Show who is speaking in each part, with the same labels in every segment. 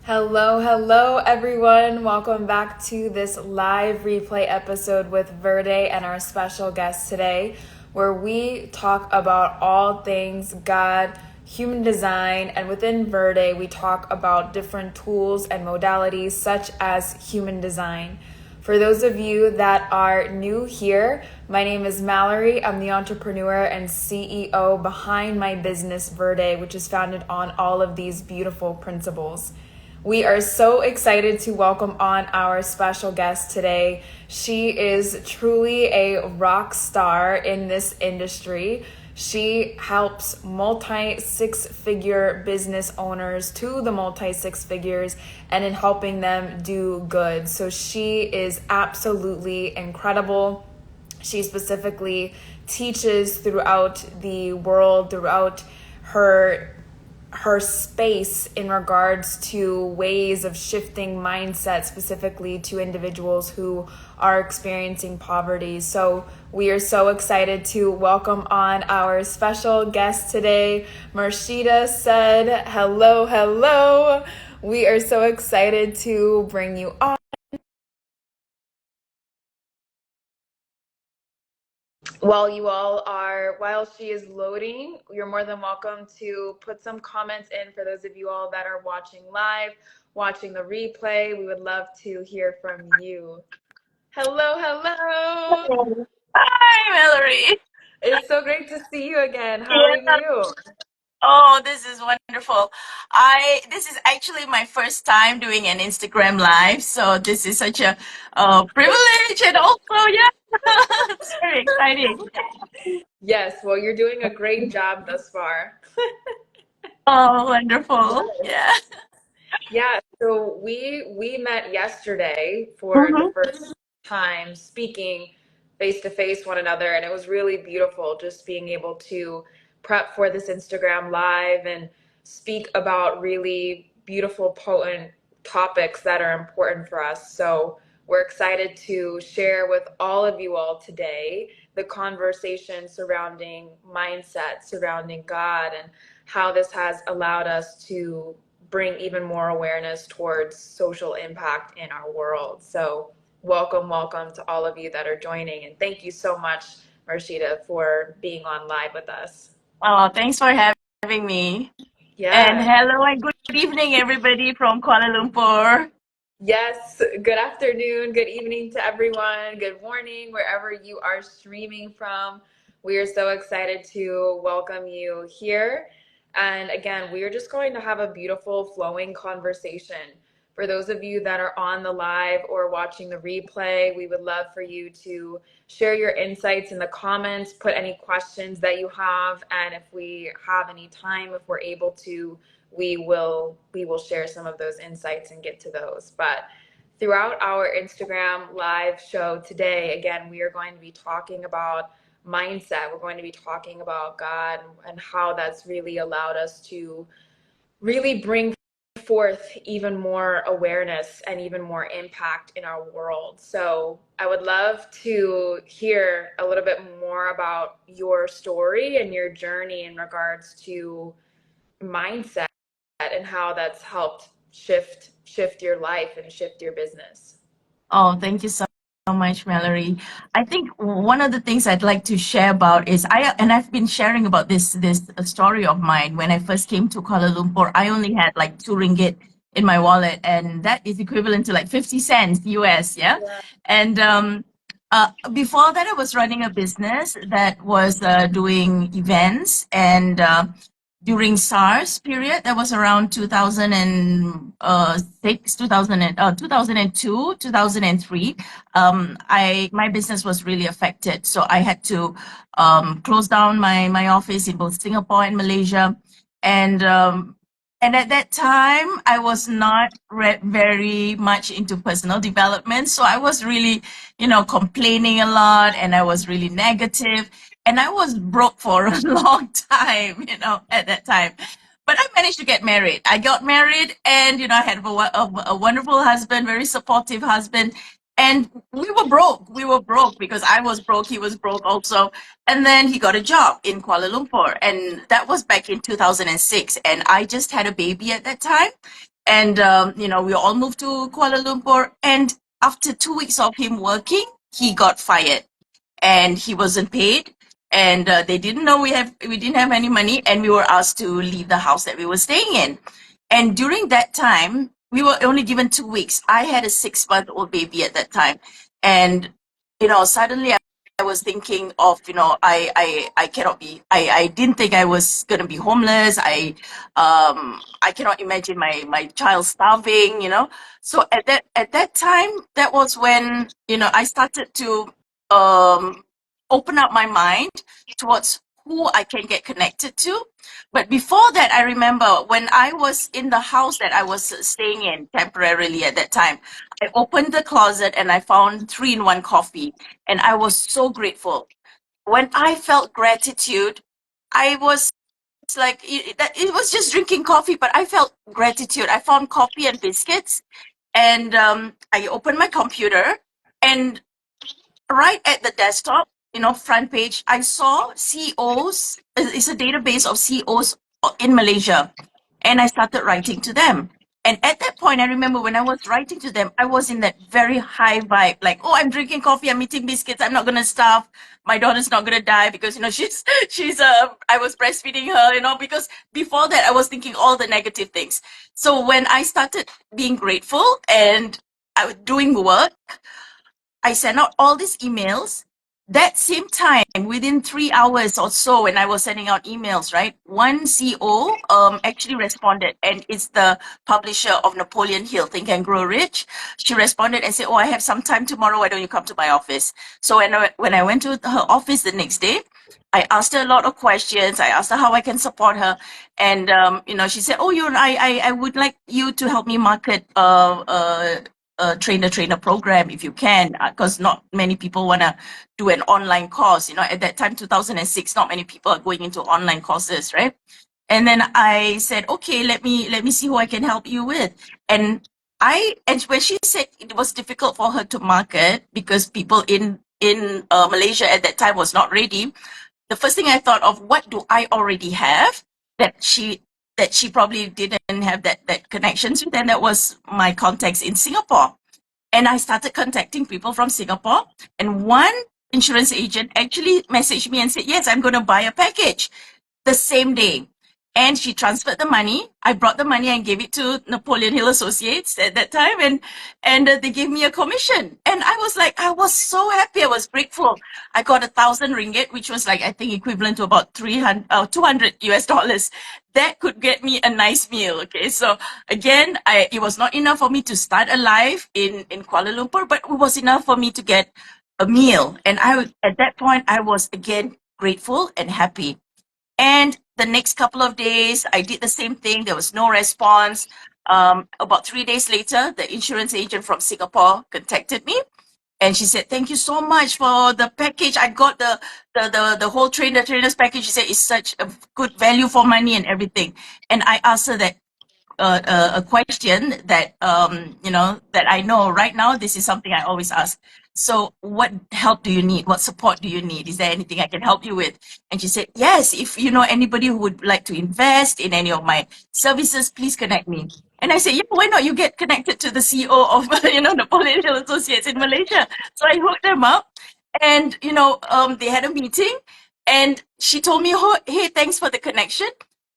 Speaker 1: Hello, hello, everyone. Welcome back to this live replay episode with Verde and our special guest today, where we talk about all things God, human design, and within Verde, we talk about different tools and modalities such as human design. For those of you that are new here, my name is Mallory. I'm the entrepreneur and CEO behind my business Verde, which is founded on all of these beautiful principles. We are so excited to welcome on our special guest today. She is truly a rock star in this industry. She helps multi six figure business owners to the multi six figures and in helping them do good. So she is absolutely incredible. She specifically teaches throughout the world, throughout her space in regards to ways of shifting mindset specifically to individuals who are experiencing poverty. So we are so excited to welcome on our special guest today. Marshita said, hello, hello. We are so excited to bring you on. While she is loading, you're more than welcome to put some comments in for those of you all that are watching live, watching the replay. We would love to hear from you. Hello, hello.
Speaker 2: Hi, Mallory.
Speaker 1: It's so great to see you again. How are
Speaker 2: Yeah.
Speaker 1: you?
Speaker 2: Oh, this is wonderful. This is actually my first time doing an Instagram live, so this is such a privilege, and also, yeah, it's very exciting.
Speaker 1: Yes, well, you're doing a great job thus far.
Speaker 2: Oh, wonderful. Yeah.
Speaker 1: Yeah, so we met yesterday for the
Speaker 2: Hmm.
Speaker 1: first time speaking face to face one another, and it was really beautiful just being able to prep for this Instagram live and speak about really beautiful, potent topics that are important for us. So we're excited to share with all of you all today the conversation surrounding mindset, surrounding God, and how this has allowed us to bring even more awareness towards social impact in our world. So welcome, welcome to all of you that are joining. And thank you so much, Marshita, for being on live with us.
Speaker 2: Oh, thanks for having me. And
Speaker 1: Yeah.
Speaker 2: hello and good evening, everybody from Kuala Lumpur.
Speaker 1: Yes. Good afternoon. Good evening to everyone. Good morning, wherever you are streaming from. We are so excited to welcome you here. And again, we are just going to have a beautiful flowing conversation. For those of you that are on the live or watching the replay, we would love for you to share your insights in the comments, put any questions that you have, and if we have any time, if we're able to, we will share some of those insights and get to those. But throughout our Instagram live show today, again, we are going to be talking about mindset. We're going to be talking about God and how that's really allowed us to really bring forth even more awareness and even more impact in our world. So I would love to hear a little bit more about your story and your journey in regards to mindset and how that's helped shift your life and shift your business.
Speaker 2: Oh, thank you so much, Mallory. I think one of the things I'd like to share about is I've been sharing about this story of mine. When I first came to Kuala Lumpur, I only had like 2 ringgit in my wallet, and that is equivalent to like 50 cents US, yeah.
Speaker 1: Yeah.
Speaker 2: And before that, I was running a business that was doing events, and during SARS period, that was around 2006, 2002, 2003. My business was really affected, so I had to close down my office in both Singapore and Malaysia, and and at that time, I was not very much into personal development, so I was really, complaining a lot, and I was really negative, and I was broke for a long time, at that time. But I managed to get married. I got married, and I had a wonderful husband, very supportive husband, and we were broke. We were broke because I was broke. He was broke also. And then he got a job in Kuala Lumpur, and that was back in 2006. And I just had a baby at that time. And, we all moved to Kuala Lumpur. And after 2 weeks of him working, he got fired and he wasn't paid. And they didn't know we didn't have any money, and we were asked to leave the house that we were staying in. And during that time, we were only given 2 weeks. I had a 6-month-old baby at that time, and suddenly I was thinking of, I cannot be. I didn't think I was gonna be homeless. I cannot imagine my child starving. So at that time, that was when I started to um open up my mind towards who I can get connected to. But before that, I remember when I was in the house that I was staying in temporarily at that time, I opened the closet and I found 3-in-1 coffee, and I was so grateful. When I felt gratitude, I was like, it was just drinking coffee, but I felt gratitude. I found coffee and biscuits, and I opened my computer, and right at the desktop, front page, I saw CEOs. It's a database of CEOs in Malaysia. And I started writing to them. And at that point, I remember when I was writing to them, I was in that very high vibe, like, oh, I'm drinking coffee, I'm eating biscuits, I'm not gonna starve, my daughter's not gonna die because I was breastfeeding her, because before that I was thinking all the negative things. So when I started being grateful and I was doing work, I sent out all these emails. That same time, within 3 hours or so, when I was sending out emails, right, one CEO actually responded, and it's the publisher of Napoleon Hill, Think and Grow Rich. She responded and said, "Oh, I have some time tomorrow. Why don't you come to my office?" So when I went to her office the next day, I asked her a lot of questions. I asked her how I can support her, and she said, "Oh, I would like you to help me market trainer program if you can, because not many people want to do an online course. At that time, 2006, not many people are going into online courses, right? And then I said, okay, let me see who I can help you with. And when she said it was difficult for her to market because people in Malaysia at that time was not ready, the first thing I thought of, what do I already have that she probably didn't have that connections with, and that was my contacts in Singapore. And I started contacting people from Singapore, and one insurance agent actually messaged me and said, yes, I'm going to buy a package the same day. And she transferred the money. I brought the money and gave it to Napoleon Hill Associates at that time, and they gave me a commission. And I was so happy. I was grateful. I got 1,000 ringgit, which was like, I think, equivalent to about 200 US dollars. That could get me a nice meal. Okay, so again, it was not enough for me to start a life in Kuala Lumpur, but it was enough for me to get a meal. And at that point, I was again grateful and happy. And the next couple of days, I did the same thing. There was no response. About 3 days later, the insurance agent from Singapore contacted me, and she said, "Thank you so much for the package. I got the whole trainers package." She said, "It's such a good value for money and everything." And I asked her that a question that that I know right now. This is something I always ask. So, what help do you need? What support do you need? Is there anything I can help you with? And she said, yes. If you know anybody who would like to invest in any of my services, please connect me. And I said, yeah, why not? You get connected to the CEO of Napoleon Hill Associates in Malaysia. So I hooked them up, and they had a meeting, and she told me, oh, hey, thanks for the connection.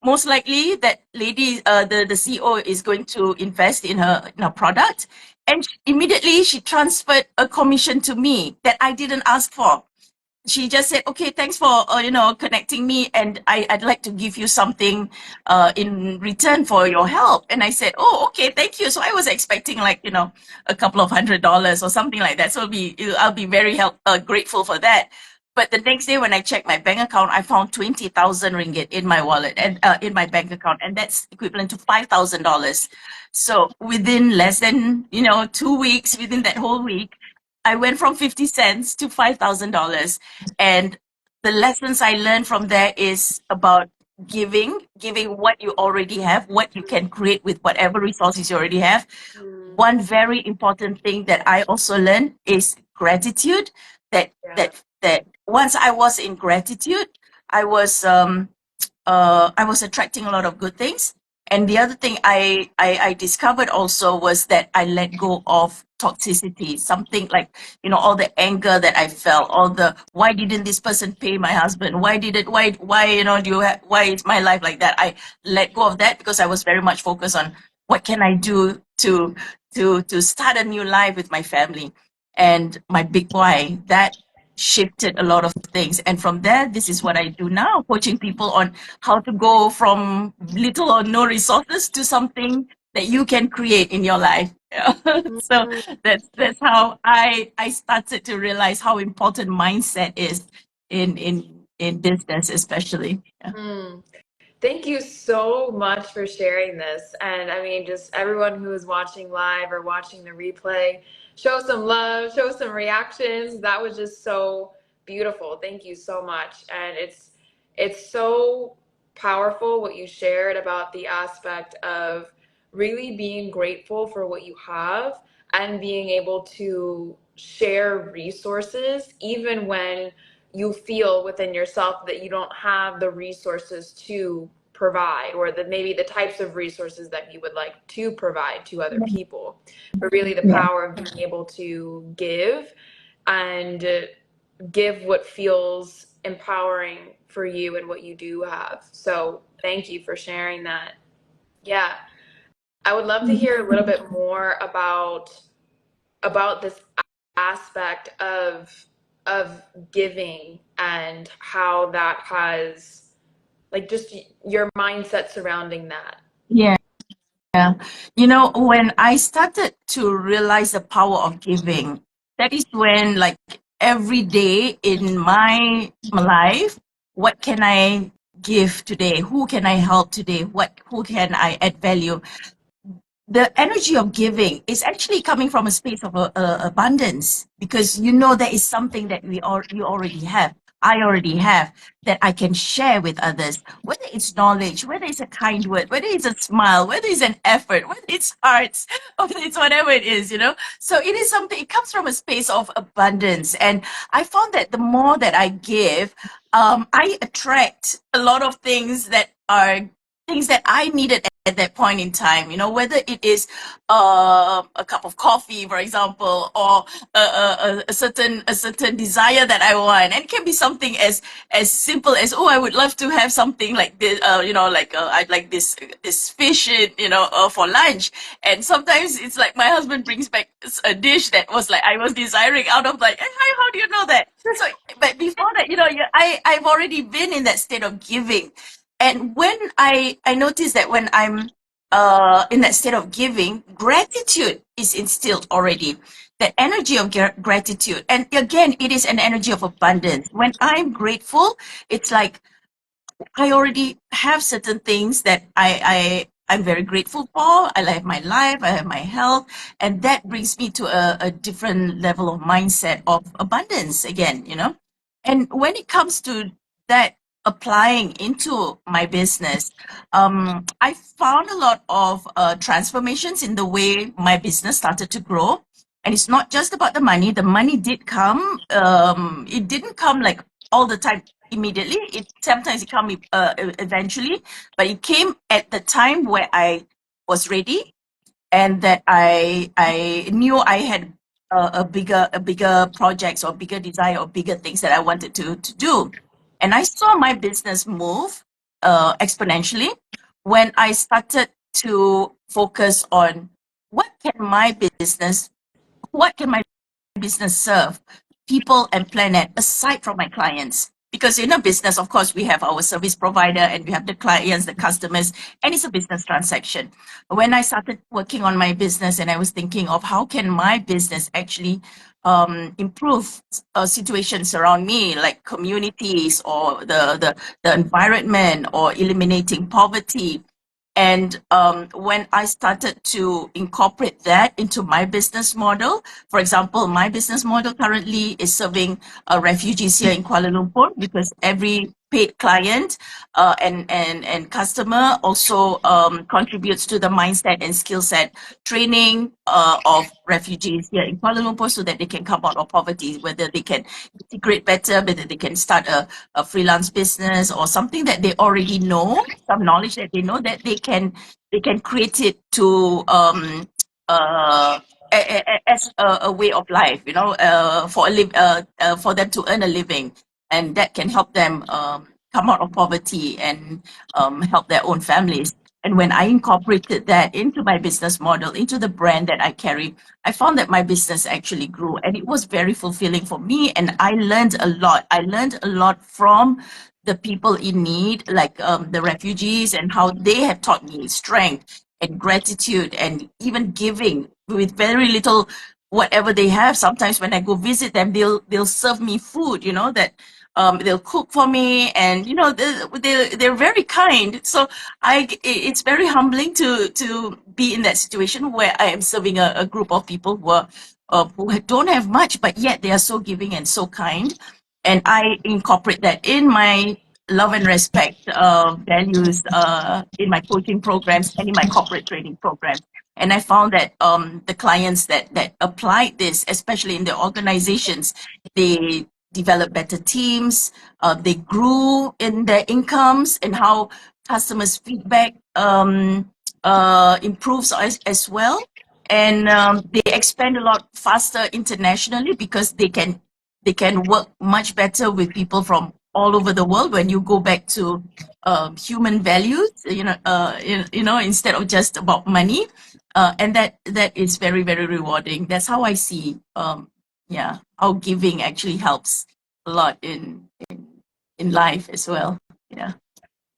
Speaker 2: Most likely that lady, the CEO, is going to invest in her product. And immediately she transferred a commission to me that I didn't ask for. She just said, okay, thanks for connecting me, and I'd like to give you something in return for your help. And I said, oh, okay, thank you. So I was expecting like a couple of $100s or something like that. So I'll be very grateful for that. But the next day when I checked my bank account, I found 20,000 ringgit in my wallet and in my bank account, and that's equivalent to $5,000. So within less than 2 weeks, within that whole week, I went from 50 cents to $5,000. And the lessons I learned from there is about giving what you already have, what you can create with whatever resources you already have. One very important thing that I also learned is gratitude. That once I was in gratitude, I was attracting a lot of good things. And the other thing I discovered also was that I let go of toxicity, something like, all the anger that I felt, all the, why didn't this person pay my husband? Why, why is my life like that? I let go of that because I was very much focused on what can I do to start a new life with my family. And my big why, that shifted a lot of things. And from there, this is what I do now, coaching people on how to go from little or no resources to something that you can create in your life. Yeah. So that's how I started to realize how important mindset is in business, especially. Yeah.
Speaker 1: Mm. Thank you so much for sharing this. And I mean, just everyone who is watching live or watching the replay, show some love, show some reactions. That was just so beautiful. Thank you so much. And it's so powerful what you shared about the aspect of really being grateful for what you have and being able to share resources even when you feel within yourself that you don't have the resources to provide, or the maybe the types of resources that you would like to provide to other people, but really the
Speaker 2: Yeah.
Speaker 1: power of being able to give and give what feels empowering for you and what you do have. So thank you for sharing that. Yeah, I would love to hear a little bit more about this aspect of giving and how that has, like, just your mindset surrounding that.
Speaker 2: Yeah. Yeah. When I started to realize the power of giving, that is when, like, every day in my life, what can I give today? Who can I help today? Who can I add value? The energy of giving is actually coming from a space of abundance, because there is something that you already have. I already have, that I can share with others, whether it's knowledge, whether it's a kind word, whether it's a smile, whether it's an effort, whether it's hearts, or whether it's whatever it is. So it is something, it comes from a space of abundance. And I found that the more that I give, I attract a lot of things that are things that I needed at that point in time, whether it is a cup of coffee, for example, or a certain desire that I want. And it can be something as simple as, oh, I would love to have something like this, like I'd like this fish, for lunch. And sometimes it's like my husband brings back a dish that was like I was desiring, out of like, hey, how do you know that? So, but before that, I've already been in that state of giving. And when I noticed that when I'm in that state of giving, gratitude is instilled already. That energy of gratitude. And again, it is an energy of abundance. When I'm grateful, it's like I already have certain things that I'm very grateful for. I have my life, I have my health, and that brings me to a different level of mindset of abundance again. And when it comes to that applying into my business, I found a lot of transformations in the way my business started to grow. And it's not just about the money. The money did come. It didn't come like all the time immediately. Sometimes it come eventually, but it came at the time where I was ready, and that I knew I had a bigger projects or bigger desire or bigger things that I wanted to do. And I saw my business move exponentially when I started to focus on what can my business what can my business serve people and planet aside from my clients? Because in a business, of course, we have our service provider and we have the clients, the customers, and it's a business transaction. When I started working on my business and I was thinking of how can my business actually improve situations around me, like communities or the environment, or eliminating poverty, and when I started to incorporate that into my business model, for example, my business model currently is serving refugees here in Kuala Lumpur, because every paid client and customer also contributes to the mindset and skill set training of refugees here in Kuala Lumpur, so that they can come out of poverty, whether they can integrate better, whether they can start a freelance business or something that they already know, some knowledge that they know that they can create it to uh, as a way of life, for them to earn a living, and that can help them come out of poverty and help their own families. And when I incorporated that into my business model, into the brand that I carry, I found that my business actually grew, and it was very fulfilling for me. And I learned a lot. I learned a lot from the people in need, like the refugees, and how they have taught me strength and gratitude and even giving with very little whatever they have. Sometimes when I go visit them, they'll serve me food, that they'll cook for me, and they're very kind. So it's very humbling to be in that situation where I am serving a group of people who don't have much, but yet they are so giving and so kind. And I incorporate that in my love and respect values in my coaching programs and in my corporate training programs. And I found that the clients that applied this, especially in the organizations, they developed better teams, they grew in their incomes, and how customers' feedback improves as well. And they expand a lot faster internationally because they can work much better with people from all over the world when you go back to human values, instead of just about money. And that is very, very rewarding. That's how I see, how giving actually helps a lot in life as well. Yeah.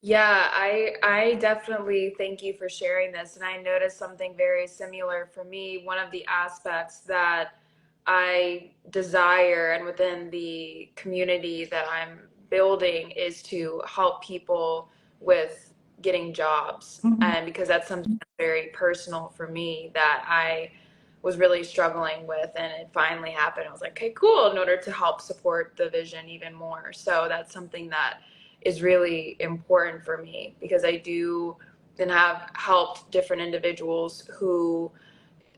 Speaker 1: Yeah, I definitely thank you for sharing this. And I noticed something very similar for me. One of the aspects that I desire and within the community that I'm building is to help people with getting jobs.
Speaker 2: Mhm.
Speaker 1: And because that's something very personal for me that I was really struggling with, and it finally happened. I was like, okay, cool, in order to help support the vision even more. So that's something that is really important for me because I do then have helped different individuals who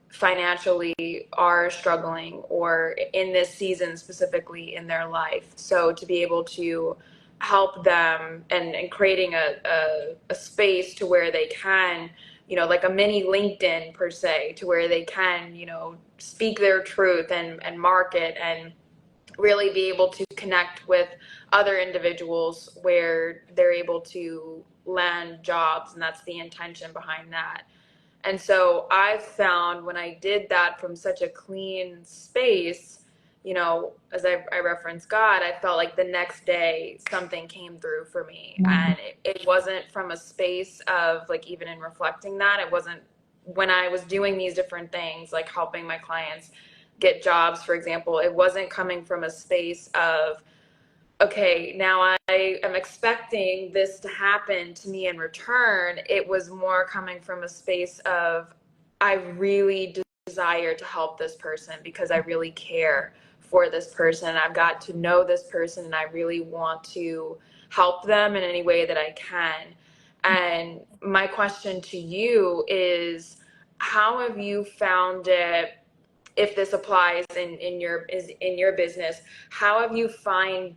Speaker 1: financially are struggling or in this season specifically in their life. So to be able to help them and creating a space to where they can, like a mini LinkedIn per se, to where they can, speak their truth and market and really be able to connect with other individuals where they're able to land jobs, and that's the intention behind that. And so I found when I did that from such a clean space, as I referenced God, I felt like the next day something came through for me.
Speaker 2: Mhm.
Speaker 1: And it wasn't from a space of like, even in reflecting that, it wasn't when I was doing these different things, like helping my clients get jobs, for example, it wasn't coming from a space of, okay, now I am expecting this to happen to me in return. It was more coming from a space of, I really desire to help this person because I really care for this person. I've got to know this person and I really want to help them in any way that I can. And my question to you is, how have you found it, if this applies in your business, how have you found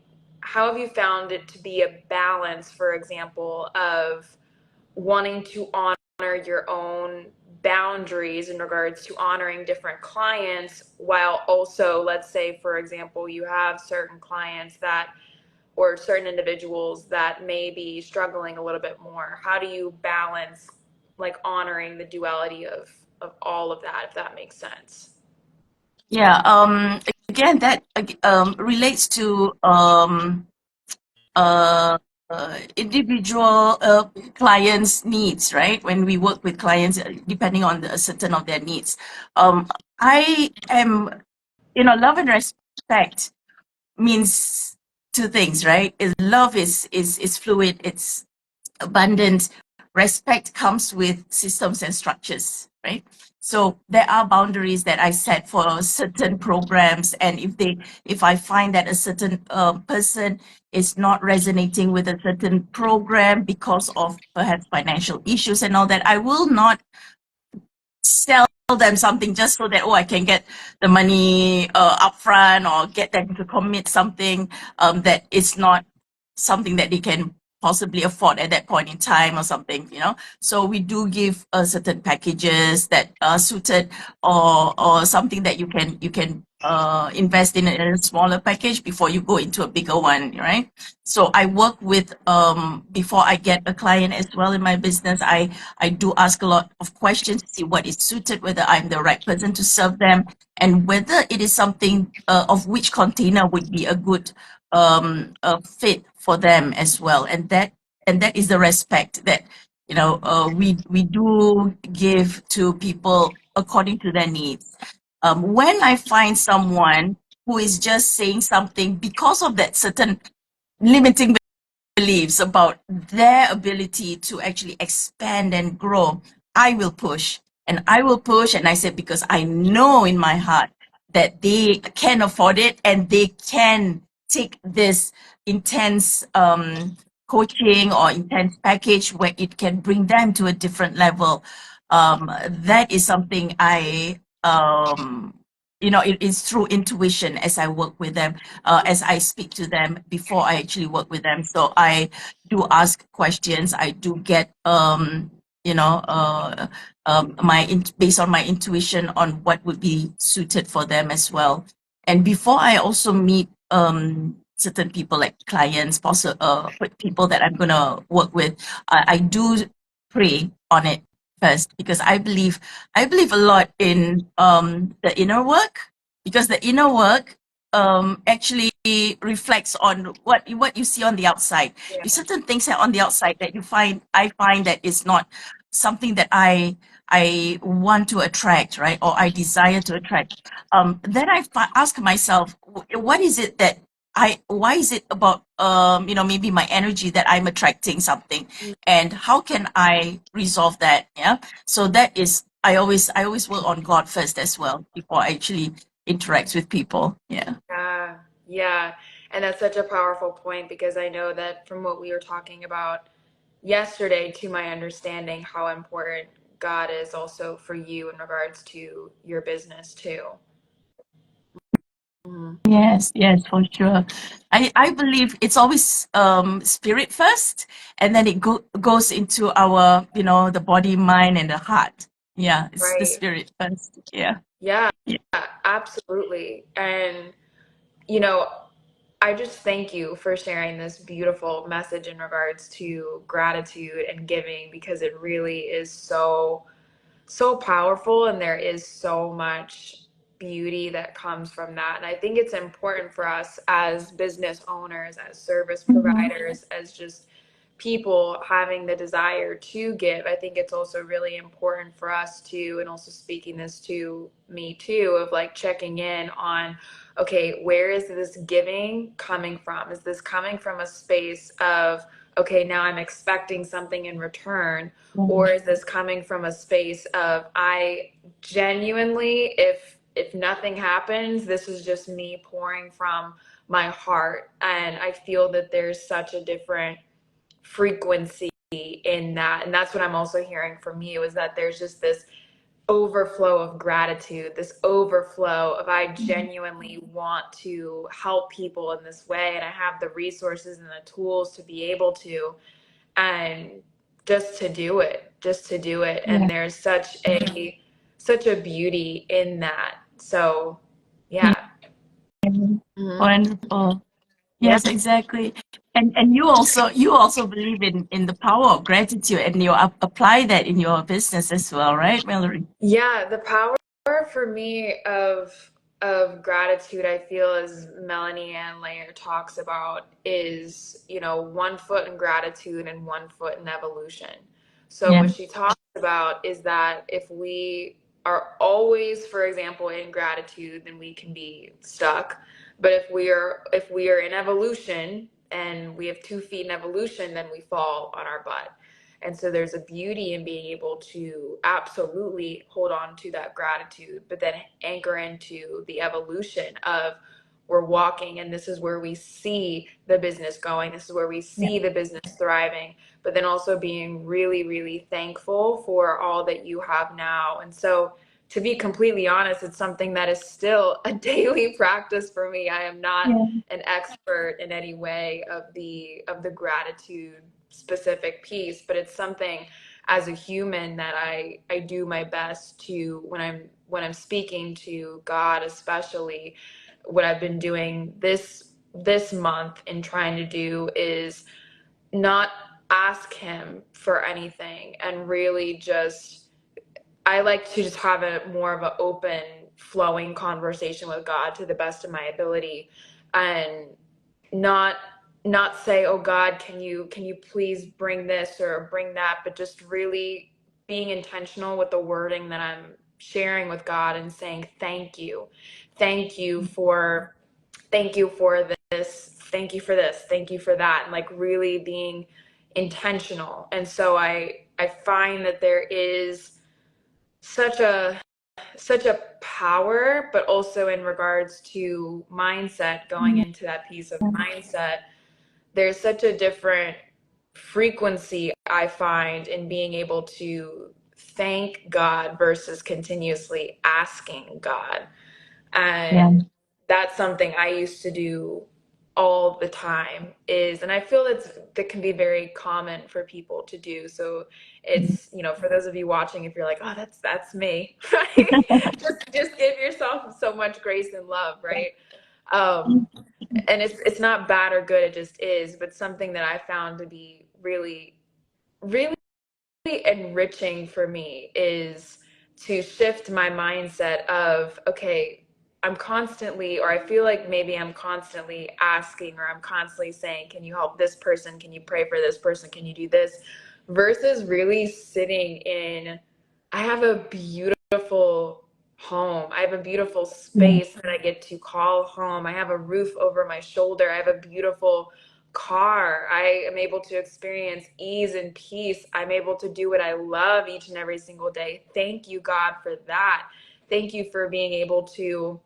Speaker 1: it to be a balance, for example, of wanting to honor your own boundaries in regards to honoring different clients, while also, let's say, for example, you have certain clients that, or certain individuals that may be struggling a little bit more. How do you balance like honoring the duality of all of that, if that makes sense?
Speaker 2: Yeah. Again, that relates to uh, individual clients' needs, right? When we work with clients, depending on a certain of their needs. I am, love and respect means two things, right? Love is fluid, it's abundant. Respect comes with systems and structures, right? So there are boundaries that I set for certain programs, and if I find that a certain person is not resonating with a certain program because of perhaps financial issues and all that, I will not sell them something just so that, I can get the money upfront, or get them to commit something that is not something that they can possibly afford at that point in time or something, you know. So we do give certain packages that are suited, or something that you can invest in a smaller package before you go into a bigger one, right? So I work with before I get a client as well in my business. I do ask a lot of questions to see what is suited, whether I'm the right person to serve them, and whether it is something of which container would be a good fit for them as well. And that is the respect that we do give to people according to their needs. When I find someone who is just saying something because of that certain limiting beliefs about their ability to actually expand and grow, I will push. And I will push. And I said, because I know in my heart that they can afford it and they can take this intense coaching or intense package where it can bring them to a different level. That is something it is through intuition as I work with them, as I speak to them before I actually work with them. So I do ask questions. I do get, you know, based on my intuition on what would be suited for them as well. And before I also meet certain people like clients, people that I'm gonna work with, I do pray on it first, because I believe a lot in the inner work, because the inner work actually reflects on what you see on the outside.
Speaker 1: Yeah.
Speaker 2: There's certain things that on the outside that I find that is not something that I want to attract, right? Or I desire to attract. Then ask myself, what is it that why is it about maybe my energy that I'm attracting something, and how can I resolve that? Yeah. So that is, I always work on God first as well before I actually interact with people. Yeah.
Speaker 1: Yeah, yeah. And that's such a powerful point because I know that from what we were talking about yesterday, to my understanding, how important God is also for you in regards to your business too. Mhm.
Speaker 2: Yes, yes, for sure. I believe it's always spirit first, and then it goes into our, the body, mind, and the heart. Yeah, it's the
Speaker 1: Right.
Speaker 2: spirit first. Yeah.
Speaker 1: Yeah,
Speaker 2: Yeah.
Speaker 1: absolutely. And, you know, I just thank you for sharing this beautiful message in regards to gratitude and giving because it really is so powerful and there is so much beauty that comes from that. And I think it's important for us as business owners, as service
Speaker 2: Mhm.
Speaker 1: providers, as just people having the desire to give. I think it's also really important for us to, and also speaking this to me too, of like checking in on, okay, where is this giving coming from? Is this coming from a space of, okay, now I'm expecting something in return? Or is this coming from a space of I genuinely, if nothing happens, this is just me pouring from my heart, and I feel that there's such a different frequency in that. And that's what I'm also hearing from you, is that there's just this overflow of gratitude, this overflow of I genuinely want to help people in this way, and I have the resources and the tools to be able to, and just to do it.
Speaker 2: Yeah.
Speaker 1: And there's such a beauty in that. So yeah. Hmm.
Speaker 2: Wonderful.
Speaker 1: Yeah.
Speaker 2: Yes, exactly. And you also believe in the power of gratitude, and you apply that in your business as well, right, Mallory?
Speaker 1: Yeah, the power for me of gratitude, I feel, as Melanie Ann Layer talks about, is, one foot in gratitude and one foot in evolution. So
Speaker 2: Yeah.
Speaker 1: what she talks about is that if we are always, for example, in gratitude, then we can be stuck. But if we are in evolution and we have 2 feet in evolution, then we fall on our butt. And so there's a beauty in being able to absolutely hold on to that gratitude, but then anchor into the evolution of we're walking, and this is where we see the business going. This is where we
Speaker 2: Yeah.
Speaker 1: see the business thriving, but then also being really, really thankful for all that you have now. And so to be completely honest, it's something that is still a daily practice for me. I am not
Speaker 2: Yeah.
Speaker 1: an expert in any way of the gratitude specific piece, but it's something as a human that I do my best to, when I'm speaking to God, especially what I've been doing this month and trying to do is not ask him for anything and really just, I like to just have a more of an open flowing conversation with God to the best of my ability, and not not say, oh God, can you please bring this or bring that, but just really being intentional with the wording that I'm sharing with God and saying thank you for thank you for this, thank you for this, thank you for that, and like really being intentional. And so I find that there is such a such a power, but also in regards to mindset, going into that piece of mindset, there's such a different frequency I find in being able to thank God versus continuously asking God.
Speaker 2: Yeah.
Speaker 1: And that's something I used to do all the time is, and I feel that can be very common for people to do. So it's, for those of you watching, if you're like, oh, that's me, right? Just give yourself so much grace and love, right? And it's not bad or good, it just is, but something that I found to be really, really enriching for me is to shift my mindset of, okay, I'm constantly, or I feel like maybe I'm constantly asking, or I'm constantly saying, can you help this person? Can you pray for this person? Can you do this? Versus really sitting in, I have a beautiful home. I have a beautiful
Speaker 2: Yeah.
Speaker 1: space that I get to call home. I have a roof over my shoulder. I have a beautiful car. I am able to experience ease and peace. I'm able to do what I love each and every single day. Thank you, God, for that. Thank you for being able to,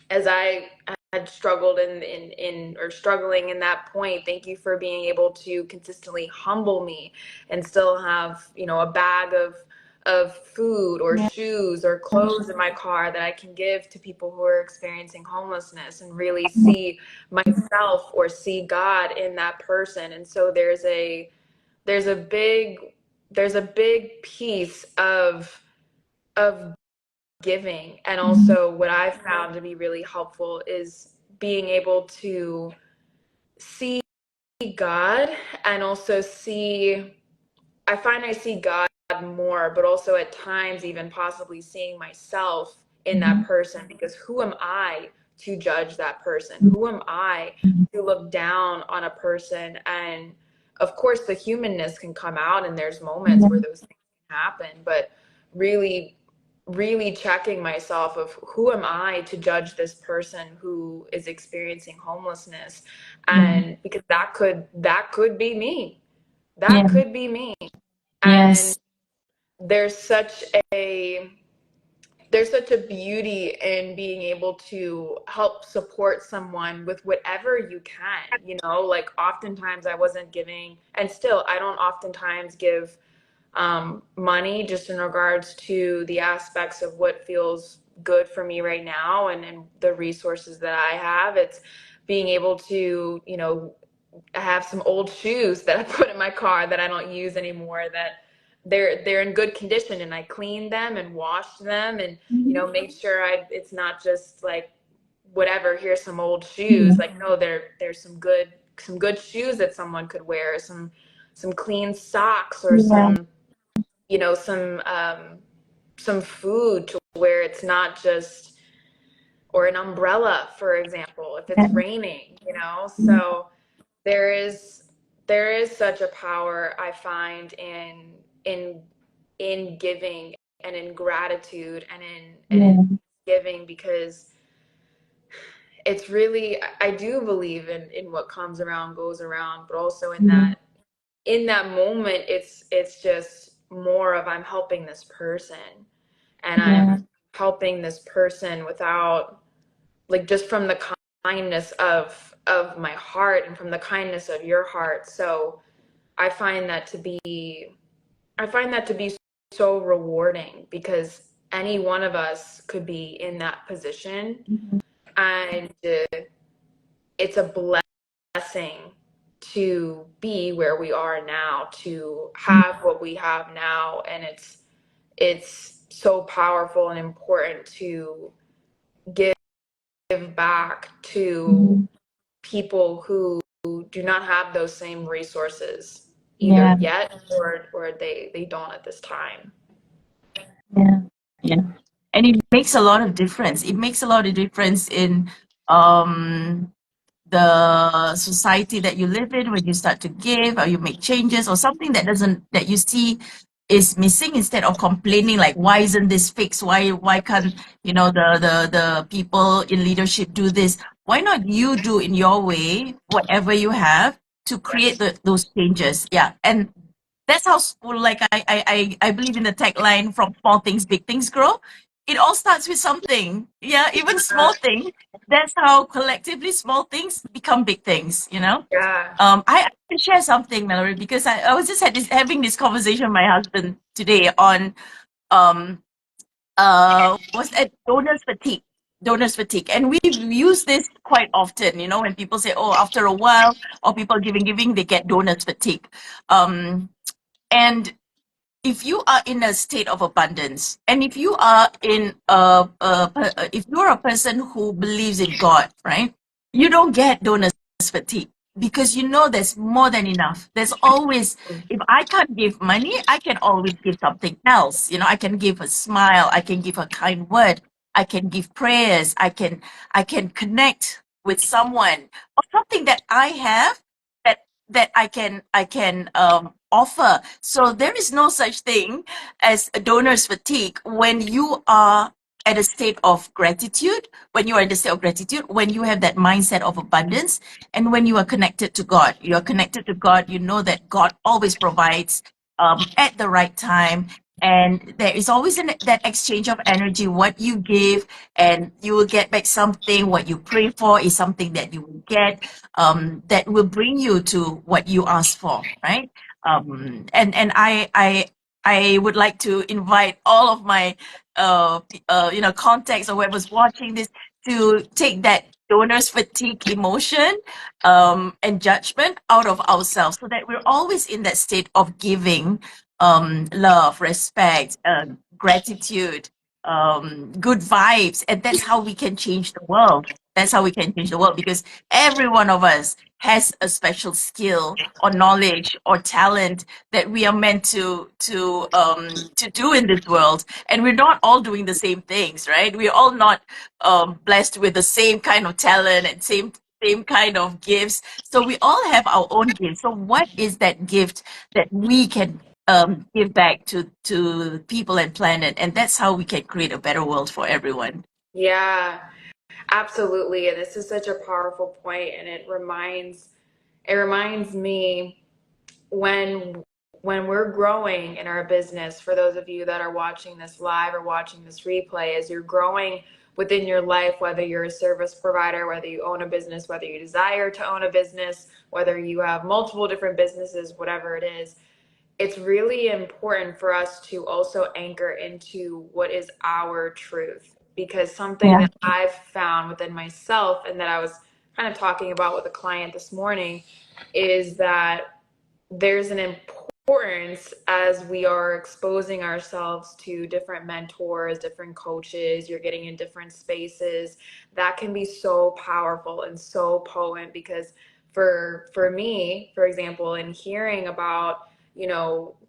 Speaker 1: as I had struggled in or struggling in that point, thank you for being able to consistently humble me and still have, a bag of food or
Speaker 2: Yeah.
Speaker 1: shoes or clothes in my car that I can give to people who are experiencing homelessness, and really see myself or see God in that person. And so there's a big there's a big piece of giving. And also what I've found to be really helpful is being able to see God, and also I find I see God more, but also at times even possibly seeing myself in that person, because who am I to judge that person? Who am I to look down on a person? And of course the humanness can come out, and there's moments where those things can happen, but really really checking myself of, who am I to judge this person who is experiencing homelessness? And because that could be me, that
Speaker 2: Yeah.
Speaker 1: could be me. And
Speaker 2: Yes.
Speaker 1: there's such a there's such a beauty in being able to help support someone with whatever you can, like oftentimes I wasn't giving, and still I don't oftentimes give money, just in regards to the aspects of what feels good for me right now, and the resources that I have. It's being able to, I have some old shoes that I put in my car that I don't use anymore, that they're in good condition, and I cleaned them and washed them, and made sure it's not just like whatever, here's some old shoes. Like, no, there's some good shoes that someone could wear, some clean socks, or
Speaker 2: Yeah.
Speaker 1: some food to where it's not just, or an umbrella, for example, if it's raining. So there is there is such a power I find in in giving, and in gratitude, and in
Speaker 2: Yeah.
Speaker 1: giving, because it's really, I do believe in what comes around goes around, but also in that moment, it's just more of, I'm helping this person, and
Speaker 2: Yeah.
Speaker 1: I'm helping this person without, like, just from the kindness of my heart, and from the kindness of your heart. So I find that to be I find that to be so rewarding, because any one of us could be in that position.
Speaker 2: Mhm.
Speaker 1: And it's a blessing to be where we are now, to have what we have now. And it's so powerful and important to give back to
Speaker 2: Mhm.
Speaker 1: people who do not have those same resources either
Speaker 2: Yeah,
Speaker 1: yet, or they don't at this time.
Speaker 2: yeah, yeah. And it makes a lot of difference. It makes a lot of difference in um the society that you live in when you start to give or you make changes or something that you see is missing, instead of complaining like, why isn't this fixed, why can't the people in leadership do this? Why not you do in your way whatever you have to create those changes? Yeah. And that's how school, like I believe in the tagline, from small things big things grow. It all starts with something. Yeah, even small things. That's how collectively small things become big things, you know?
Speaker 1: Yeah.
Speaker 2: I can share something, Mallory, because I was just having this conversation with my husband today on um what's that, donors fatigue, and we've used this quite often, when people say, oh, after a while, or people giving they get donors fatigue. Um and if you are in a state of abundance, and if you are in if you're a person who believes in God, right, you don't get donors fatigue, because you know there's more than enough. There's always, if I can't give money, I can always give something else. I can give a smile, I can give a kind word, I can give prayers, I can connect with someone, or something that I have, that that I can offer. So there is no such thing as a donor's fatigue when you are at a state of gratitude, when you are in the state of gratitude, when you have that mindset of abundance, and when you are connected to God. You are connected to God, you know that God always provides at the right time. And there is always that exchange of energy. What you give, and you will get back something. What you pray for is something that you will get, that will bring you to what you ask for, right? And I would like to invite all of my contacts, or whoever's watching this, to take that donor's fatigue emotion and judgment out of ourselves, so that we're always in that state of giving, love, respect, gratitude, good vibes. And that's how we can change the world. That's how we can change the world, because every one of us has a special skill or knowledge or talent that we are meant to do in this world. And we're not all doing the same things, right? We're all not blessed with the same kind of talent and same kind of gifts. So we all have our own gifts. So what is that gift that we can give back to people and planet? And that's how we can create a better world for everyone.
Speaker 1: Yeah, absolutely. And this is such a powerful point, and it reminds me when we're growing in our business. For those of you that are watching this live or watching this replay, as you're growing within your life, whether you're a service provider, whether you own a business, whether you desire to own a business, whether you have multiple different businesses, whatever it is, it's really important for us to also anchor into what is our truth. Because something
Speaker 2: Yeah.
Speaker 1: that I've found within myself, and that I was kind of talking about with a client this morning, is that there's an importance, as we are exposing ourselves to different mentors, different coaches, you're getting in different spaces, that can be so powerful and so potent. Because for me, for example, in hearing about,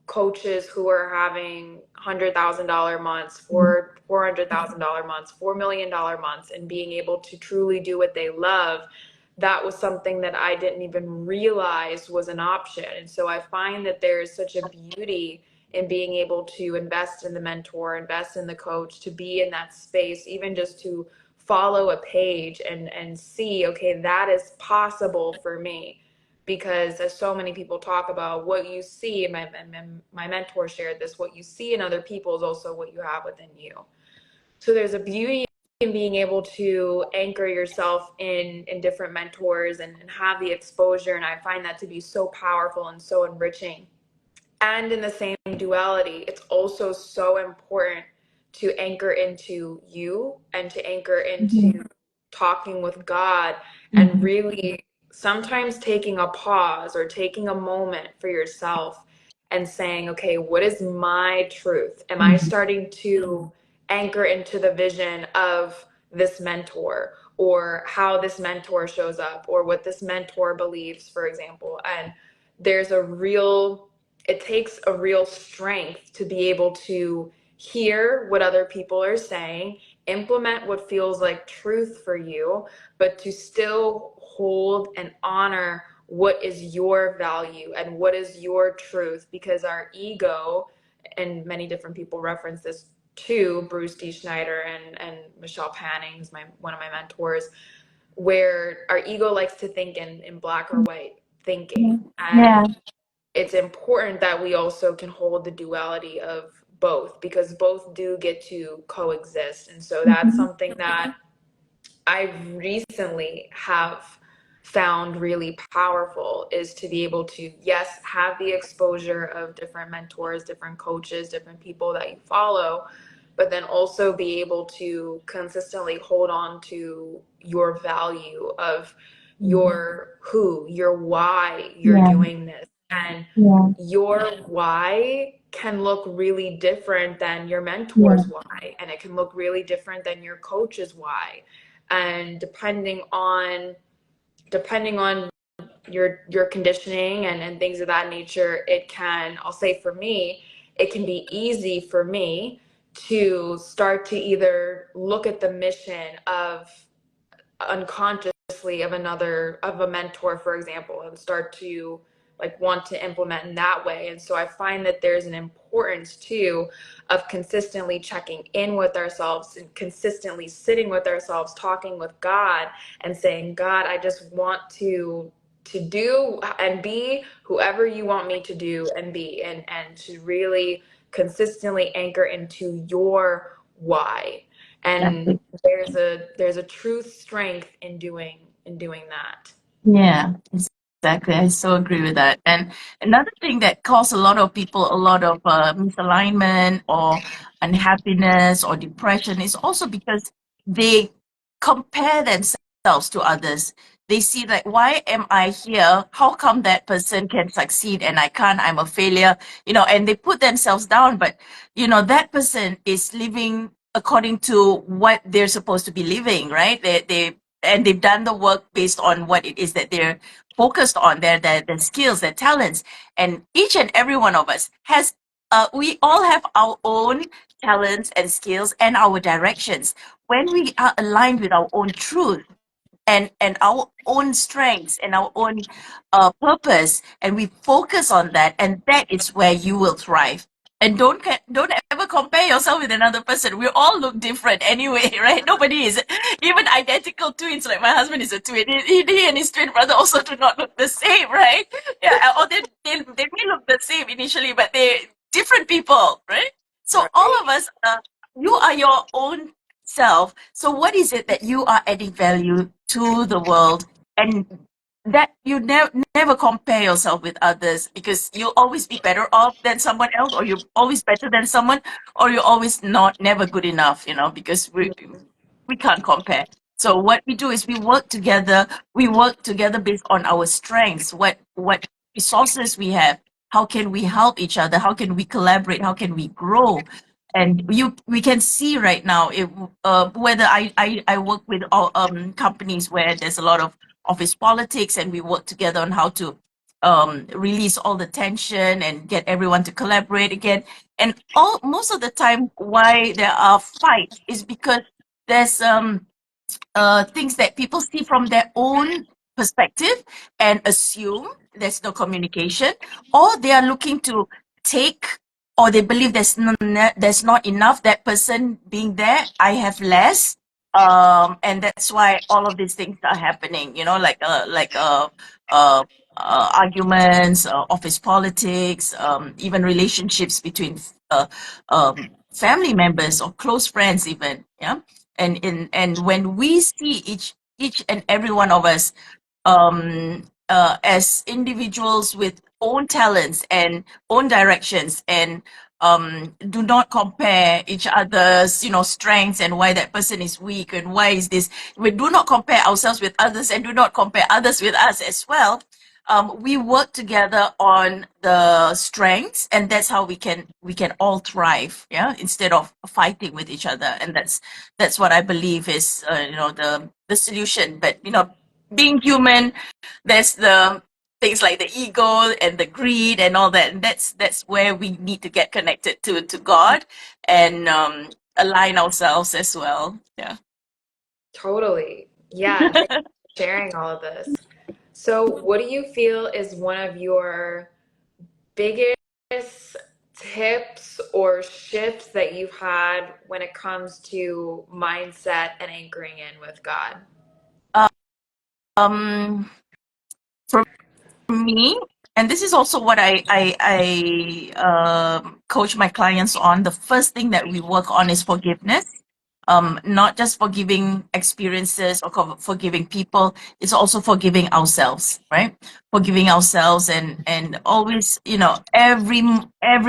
Speaker 1: coaches who are having $100,000 months, $400,000 months, $4 million months, and being able to truly do what they love, that was something that I didn't even realize was an option. And so I find that there's such a beauty in being able to invest in the mentor, invest in the coach, to be in that space, even just to follow a page and see, okay, that is possible for me. Because as so many people talk about, what you see, my mentor shared this, what you see in other people is also what you have within you. So there's a beauty in being able to anchor yourself in different mentors, and have the exposure. And I find that to be so powerful and so enriching. And in the same duality, it's also so important to anchor into you and to anchor
Speaker 2: Mhm.
Speaker 1: into talking with God and
Speaker 2: Mhm.
Speaker 1: really sometimes taking a pause or taking a moment for yourself and saying, okay, what is my truth? Am I
Speaker 2: Mhm.
Speaker 1: starting to anchor into the vision of this mentor or how this mentor shows up or what this mentor believes, for example? And there's a real, it takes a real strength to be able to hear what other people are saying, implement what feels like truth for you, but to still hold and honor what is your value and what is your truth, because our ego, and many different people reference this too, Bruce D. Schneider and Michelle Panning, who's one of my mentors, where our ego likes to think in black or white thinking.
Speaker 2: Mhm. Yeah.
Speaker 1: And it's important that we also can hold the duality of both, because both do get to coexist. And so that's
Speaker 2: Mhm.
Speaker 1: something that I recently have found really powerful, is to be able to, yes, have the exposure of different mentors, different coaches, different people that you follow, but then also be able to consistently hold on to your value of
Speaker 2: Mhm.
Speaker 1: your who, your why you're
Speaker 2: Yeah.
Speaker 1: doing this. And
Speaker 2: Yeah.
Speaker 1: your why can look really different than your
Speaker 2: Yeah.
Speaker 1: mentor's why, and it can look really different than your coach's why. And depending on your conditioning and things of that nature, it can, I'll say for me, it can be easy for me to start to either look at the mission of unconsciously of a mentor, for example, and start to like want to implement in that way. And so I find that there's an importance too of consistently checking in with ourselves and consistently sitting with ourselves, talking with God and saying, God, I just want to do and be whoever you want me to do and be, and to really consistently anchor into your why. And
Speaker 2: Exactly.
Speaker 1: there's a truth strength in doing that.
Speaker 2: Yeah, exactly. I so agree with that. And another thing that causes a lot of people a lot of misalignment or unhappiness or depression is also because they compare themselves to others. They see like, why am I here? How come that person can succeed and I can't? I'm a failure, and they put themselves down. But, that person is living according to what they're supposed to be living, right? And they've done the work based on what it is that they're focused on, their skills, their talents. And each and every one of us has, we all have our own talents and skills and our directions. When we are aligned with our own truth, and our own strengths and our own purpose, and we focus on that, and that is where you will thrive. And don't ever compare yourself with another person. We all look different anyway, right? Nobody is even identical twins. Like my husband is a twin. He and his twin brother also do not look the same, right? Yeah, or they may look the same initially, but they're different people, right? So all
Speaker 1: Right.
Speaker 2: of us, you are your own self. So what is it that you are adding value to the world? And that you never compare yourself with others, because you'll always be better off than someone else, or you're always better than someone, or you're always never good enough, because we can't compare. So what we do is we work together. We work together based on our strengths, what resources we have. How can we help each other? How can we collaborate? How can we grow? And we can see right now, whether I work with all, companies where there's a lot of office politics, and we work together on how to release all the tension and get everyone to collaborate again. And most of the time, why there are fights is because there's things that people see from their own perspective and assume there's no communication, or they are looking to take, or they believe there's not enough, that person being there, I have less, and that's why all of these things are happening, arguments, office politics, even relationships between family members or close friends even, yeah. And when we see each and every one of us as individuals with own talents and own directions, and Do not compare each other's, strengths and why that person is weak and why is this. We do not compare ourselves with others and do not compare others with us as well. We work together on the strengths, and that's how we can all thrive, yeah, instead of fighting with each other. And that's what I believe is, the solution. But being human, there's the things like the ego and the greed and all that, and that's where we need to get connected to God and align ourselves as well. Yeah.
Speaker 1: Totally. Yeah. And thanks for sharing all of this. So, what do you feel is one of your biggest tips or shifts that you've had when it comes to mindset and anchoring in with God?
Speaker 2: Um, for me, and this is also what I coach my clients on. The first thing that we work on is forgiveness. Not just forgiving experiences or forgiving people, it's also forgiving ourselves, right? Forgiving ourselves, and always, every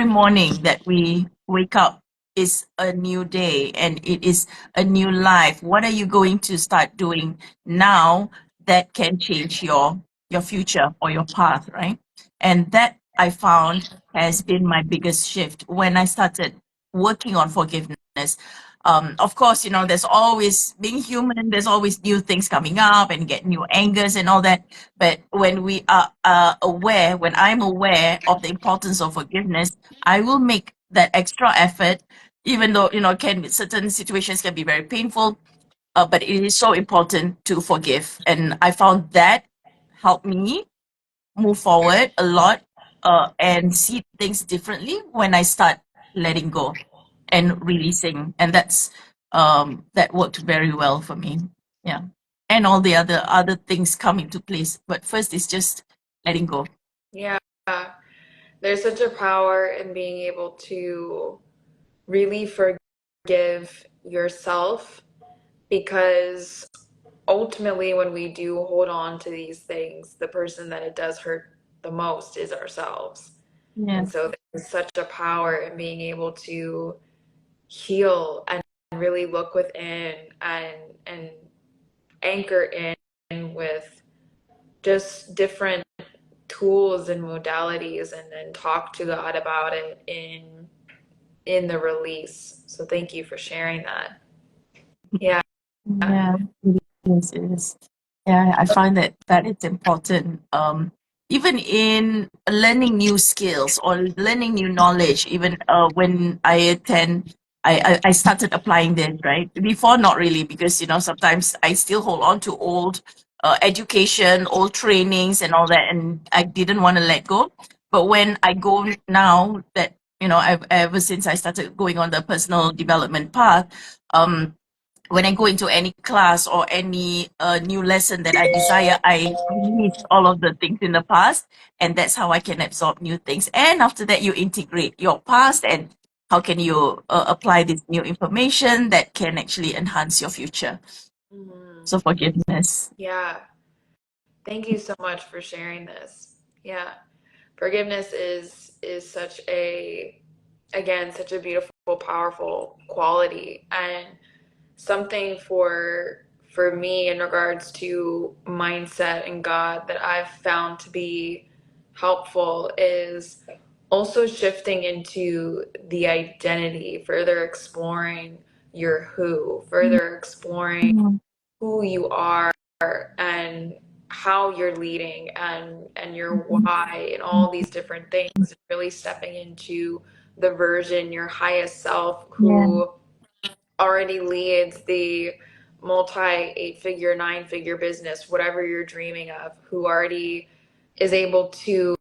Speaker 2: morning that we wake up is a new day and it is a new life. What are you going to start doing now that can change your future or your path, right? And that I found has been my biggest shift when I started working on forgiveness. Of course, there's always, being human, there's always new things coming up and get new angers and all that. But when we are aware, when I'm aware of the importance of forgiveness, I will make that extra effort, even though, can certain situations can be very painful, but it is so important to forgive. And I found that helped me move forward a lot, and see things differently when I start letting go and releasing. And that worked very well for me. Yeah. And all the other things come into place. But first is just letting go.
Speaker 1: Yeah. There's such a power in being able to really forgive yourself because ultimately, when we do hold on to these things, the person that it does hurt the most is ourselves.
Speaker 2: Yeah.
Speaker 1: And so there's such a power in being able to heal and really look within and anchor in with just different tools and modalities and then talk to God about it in the release. So thank you for sharing that. Yeah.
Speaker 2: Yeah, it is. It is. Yeah, I find that it's important. Even in learning new skills or learning new knowledge, even when I started applying this, right? Before, not really, because sometimes I still hold on to old education, old trainings, and all that, and I didn't want to let go. But when I go now, that I've ever since I started going on the personal development path, when I go into any class or any new lesson that I desire, I release all of the things in the past, and that's how I can absorb new things. And after that, you integrate your past and how can you apply this new information that can actually enhance your future.
Speaker 1: Mhm.
Speaker 2: So forgiveness.
Speaker 1: Yeah. Thank you so much for sharing this. Yeah. Forgiveness is such a again such a beautiful, powerful quality and something for me in regards to mindset and God that I've found to be helpful is also shifting into the identity, further exploring your who, further exploring
Speaker 2: Mhm.
Speaker 1: who you are and how you're leading and your
Speaker 2: Mhm.
Speaker 1: why and all these different things, really stepping into the version, your highest self,
Speaker 2: Yeah.
Speaker 1: who already leads the multi eight figure, nine figure business, whatever you're dreaming of, who already is able to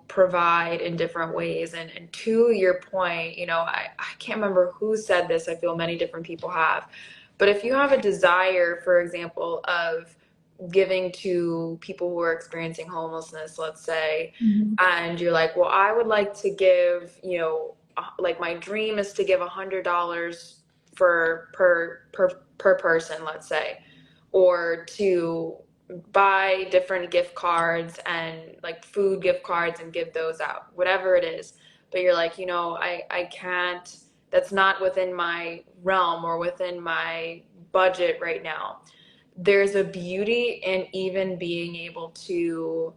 Speaker 1: provide in different ways. And to your point, I can't remember who said this. I feel many different people have. But if you have a desire, for example, of giving to people who are experiencing homelessness, let's say,
Speaker 2: Mhm.
Speaker 1: and you're like, well, I would like to give, like my dream is to give $100 for per person, let's say, or to buy different gift cards and like food gift cards and give those out, whatever it is. but you're like, I can't, that's not within my realm or within my budget right now. There's a beauty in even being able to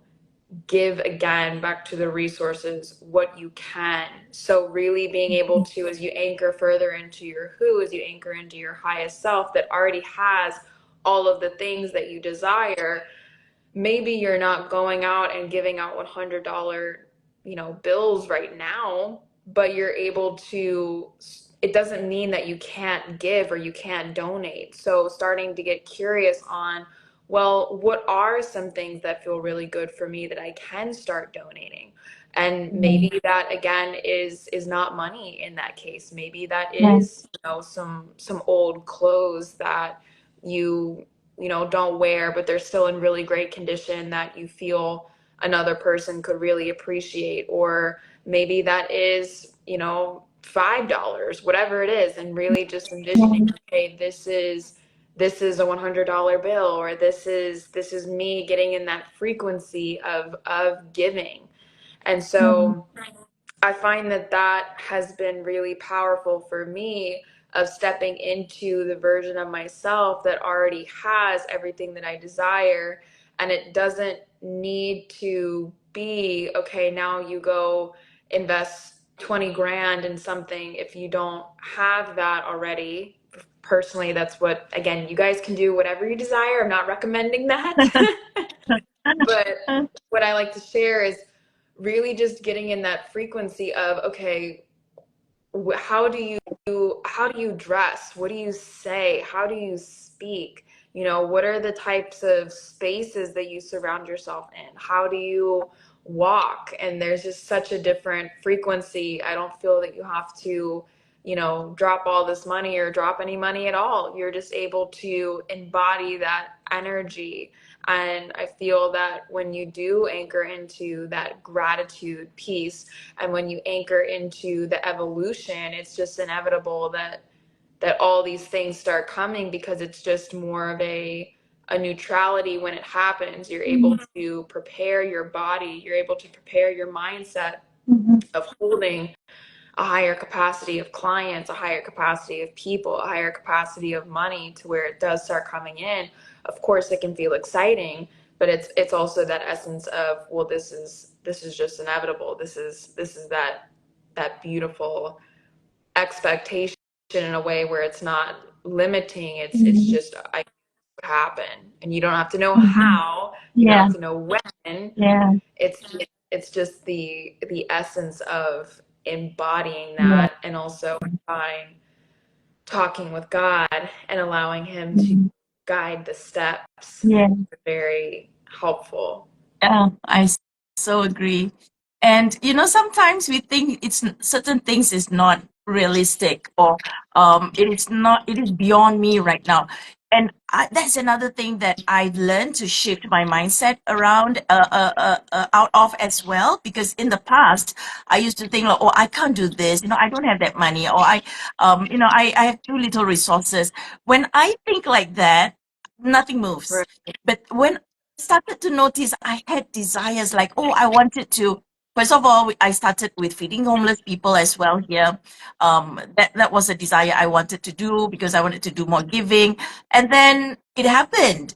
Speaker 1: give again back to the resources what you can. So really being able to, as you anchor further into your who, as you anchor into your highest self that already has all of the things that you desire, maybe you're not going out and giving out $100, bills right now, but you're able to, it doesn't mean that you can't give or you can't donate. So starting to get curious on, well, what are some things that feel really good for me that I can start donating? And maybe that again is not money in that case. Maybe that
Speaker 2: Yeah.
Speaker 1: is, some old clothes that you don't wear, but they're still in really great condition that you feel another person could really appreciate. Or maybe that is, $5, whatever it is, and really just envisioning, okay, this is a $100 bill, or this is me getting in that frequency of giving. And so I find that that has been really powerful for me of stepping into the version of myself that already has everything that I desire. And it doesn't need to be, okay, now you go invest 20 grand in something if you don't have that already. Personally, that's what, again, you guys can do whatever you desire. I'm not recommending that. But what I like to share is really just getting in that frequency of, okay, how do you dress? What do you say? How do you speak? What are the types of spaces that you surround yourself in? How do you walk? And there's just such a different frequency. I don't feel that you have to, drop all this money or drop any money at all. You're just able to embody that energy. And I feel that when you do anchor into that gratitude piece, and when you anchor into the evolution, it's just inevitable that all these things start coming, because it's just more of a neutrality when it happens. You're able to prepare your body, you're able to prepare your mindset of holding a higher capacity of clients, a higher capacity of people, a higher capacity of money, to where it does start coming in. Of course, it can feel exciting, but it's also that essence of, well, this is just inevitable. This is that beautiful expectation in a way where it's not limiting. It's just I happen, and you don't have to know how. You don't
Speaker 2: Yeah.
Speaker 1: have to know when.
Speaker 2: Yeah.
Speaker 1: It's just the essence of embodying
Speaker 2: Yeah.
Speaker 1: that, and also by talking with God and allowing Him to guide the steps.
Speaker 2: Yeah.
Speaker 1: Very helpful.
Speaker 2: I so agree. And sometimes we think certain things is not realistic, or it is beyond me right now. And that's another thing that I've learned to shift my mindset around out of as well. Because in the past, I used to think like, oh, I can't do this. I don't have that money, or I have too little resources. When I think like that, nothing moves.
Speaker 1: Right.
Speaker 2: But when started to notice I had desires like, oh, I wanted to. First of all, I started with feeding homeless people as well here. That was a desire I wanted to do because I wanted to do more giving. And then it happened.